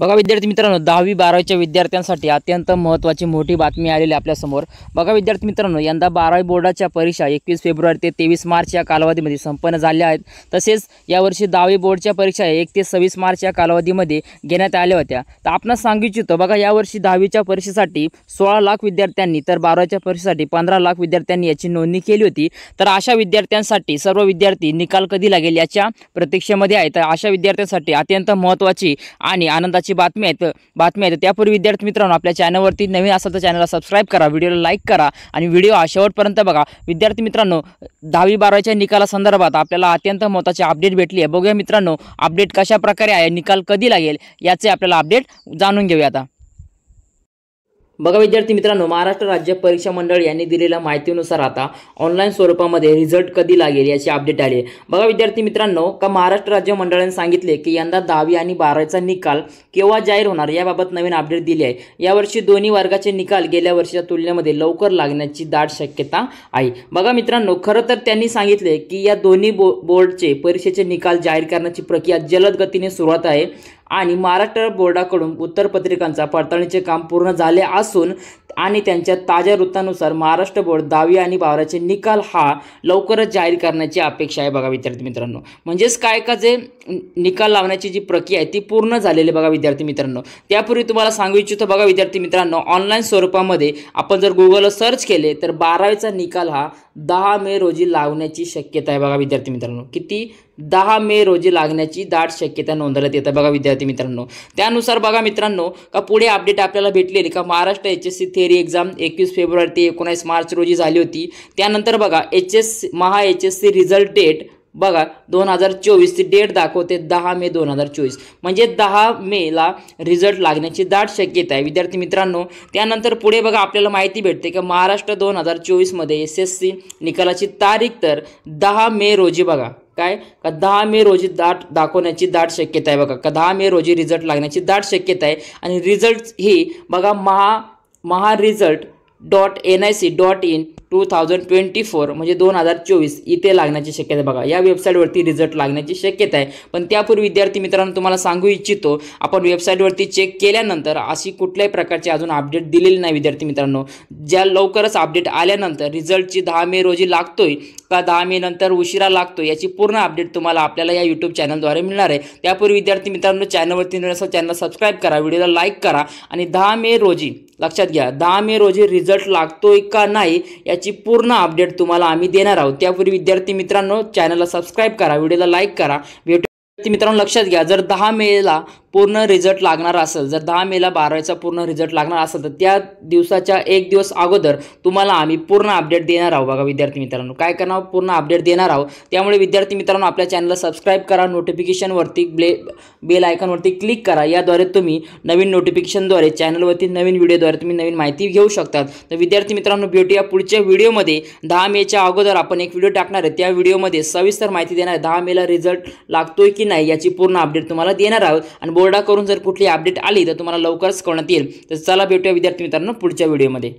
बघा विद्यार्थी मित्रांनो, 10वी 12वीच्या विद्यार्थ्यांसाठी अत्यंत महत्त्वाची मोठी बातमी आलेली आपल्यासमोर। बघा विद्यार्थी मित्रांनो, यंदा 12वी बोर्डाच्या परीक्षा 21 फेब्रुवारी ते 23 मार्च या कालावधीमध्ये संपन्न झाल्या आहेत। तसेच यावर्षी 10वी बोर्डच्या परीक्षा 1 ते 26 मार्च या कालावधीमध्ये घेण्यात आल्या होत्या। तर आपण सांगू इच्छितो, बघा यावर्षी 10वीच्या परीक्षेसाठी 16 लाख विद्यार्थ्यांनी तर 12वीच्या परीक्षेसाठी 15 लाख विद्यार्थ्यांनी याची नोंदणी केली होती। तर अशा विद्यार्थ्यांसाठी सर्व विद्यार्थी निकाल कधी लागेल याच्या प्रतीक्षेमध्ये आहेत। तर अशा विद्यार्थ्यांसाठी अत्यंत महत्त्वाची आणि आनंदाची बातमी आहे। त्यापूर्वी विद्यार्थी मित्रांनो, आपल्या चॅनलवरती नवीन असाल तर चॅनलला सबस्क्राइब करा, व्हिडिओला लाईक करा आणि व्हिडिओ शेवटपर्यंत बघा। विद्यार्थी मित्रांनो, 10वी 12वीच्या निकालासंदर्भात आपल्याला अत्यंत महत्त्वाची अपडेट भेटली आहे। बघूया मित्रांनो, अपडेट कशा प्रकारे आहे, निकाल कधी लागेल याचे आपल्याला अपडेट जाणून घेऊया आता। बघा विद्यार्थी मित्रांनो, महाराष्ट्र राज्य परीक्षा मंडळ यांनी दिलेल्या माहितीनुसार आता ऑनलाईन स्वरूपामध्ये रिझल्ट कधी लागेल याची अपडेट आली आहे। बघा विद्यार्थी मित्रांनो, का महाराष्ट्र राज्य मंडळाने सांगितले की यंदा 10वी आणि 12वीचा निकाल केव्हा जाहीर होणार याबाबत नवीन अपडेट दिली आहे। यावर्षी दोन्ही वर्गाचे निकाल गेल्या वर्षीच्या तुलनेमध्ये लवकर लागण्याची दाट शक्यता आहे। बघा मित्रांनो, खरं तर त्यांनी सांगितले की या दोन्ही बोर्डचे परीक्षेचे निकाल जाहीर करण्याची प्रक्रिया जलद गतीने सुरुवात आहे आणि महाराष्ट्र बोर्डाकडून उत्तरपत्रिकांचा पडताळणीचे काम पूर्ण झाले असून आणि त्यांच्या ताज्या वृत्तानुसार महाराष्ट्र बोर्ड 10वी आणि 12वीचे निकाल हा लवकरच जाहीर करण्याची अपेक्षा आहे। बघा विद्यार्थी मित्रांनो, म्हणजेच काय का जे निकाल लावण्याची जी प्रक्रिया आहे ती पूर्ण झालेली बघा विद्यार्थी मित्रांनो। त्यापूर्वी तुम्हाला सांगू इच्छितो, बघा विद्यार्थी मित्रांनो, ऑनलाईन स्वरूपामध्ये आपण जर गुगलवर सर्च केले तर 12वीचा निकाल हा 10 मे रोजी लागण्याची शक्यता आहे। बघा विद्यार्थी मित्रांनो, किती 10 मे रोजी लागण्याची दाट शक्यता नोंदवण्यात येते बघा विद्यार्थी मित्रांनो। त्यानुसार बघा मित्रांनो, का पुढे अपडेट आपल्याला भेटलेली का Maharashtra HSC theory exam 21 February ते 19 मार्च रोजी झाली होती। त्यानंतर बघा महा HSC रिझल्ट डेट बघा 2024 ची डेट दाखवते 10 मे 2024, म्हणजे 10 मेला रिझल्ट लागण्याची दाट शक्यता आहे विद्यार्थी मित्रांनो। त्यानंतर पुढे बघा आपल्याला माहिती भेटते की महाराष्ट्र 2024 मध्ये SSC निकालाची तारीख तर 10 मे रोजी बघा काय का 10 मे रोजी दाखवण्याची दाट शक्यता आहे। बघा का 10 मे रोजी रिझल्ट लागण्याची दाट शक्यता आहे आणि रिझल्ट ही बघा महा result.nic.in 2024 म्हणजे 2024 इथे लागण्याची शक्यता आहे। बघा या वेबसाईटवरती रिझल्ट लागण्याची शक्यता आहे। पण त्यापूर्वी विद्यार्थी मित्रांनो, तुम्हाला सांगू इच्छितो, आपण वेबसाईटवरती चेक केल्यानंतर अशी कुठल्याही प्रकारची अजून अपडेट दिलेली नाही विद्यार्थी मित्रांनो। ज्या लवकरच अपडेट आल्यानंतर रिझल्टची 10 मे रोजी लागतोय का 10 मे नंतर उशिरा लागतो याची पूर्ण अपडेट तुम्हाला आपल्याला या यूट्यूब चॅनलद्वारे मिळणार आहे। त्यापूर्वी विद्यार्थी मित्रांनो, चॅनलवरती नसेल चॅनलला सबस्क्राइब करा, व्हिडिओला लाईक करा आणि 10 मे रोजी लक्षात घ्या, 10 मे रोजी रिझल्ट लागतोय का नाही याची पूर्ण अपडेट तुम्हाला आम्ही देणार आहोत। त्यापूर्वी विद्यार्थी मित्रांनो, चॅनलला सबस्क्राइब करा, व्हिडिओला लाईक करा। मित्रांनो लक्षात घ्या, जर 10 मेला पूर्ण रिझल्ट लागणार असेल, जर 10 मेला 12वीचा पूर्ण रिझल्ट लागणार असेल तर त्या दिवसाच्या एक दिवस अगोदर तुम्हाला आम्ही पूर्ण अपडेट देणार आहोत। बघा विद्यार्थी मित्रांनो, काय करणार, पूर्ण अपडेट देणार आहोत। त्यामुळे विद्यार्थी मित्रांनो, आपल्या चॅनलला सबस्क्राइब करा, नोटिफिकेशनवरती बेल आयकॉनवरती क्लिक करा। याद्वारे तुम्ही नवीन नोटिफिकेशनद्वारे चॅनलवरती नवीन व्हिडिओद्वारे तुम्ही नवीन माहिती घेऊ शकता। तर विद्यार्थी मित्रांनो, भेटूया पुढच्या व्हिडिओमध्ये। 10 मेच्या अगोदर आपण एक व्हिडिओ टाकणार आहे, त्या व्हिडिओमध्ये सविस्तर माहिती देणार आहे। 10 मेला रिझल्ट लागतोय की नाही याची पूर्ण अपडेट तुम्हाला देणार आहोत आणि बोर्डाकडून जर कुठली अपडेट आली तर तुम्हाला लवकरच कळवण्यात येईल। तर चला भेटूया विद्यार्थी मित्रांनो पुढच्या व्हिडिओमध्ये।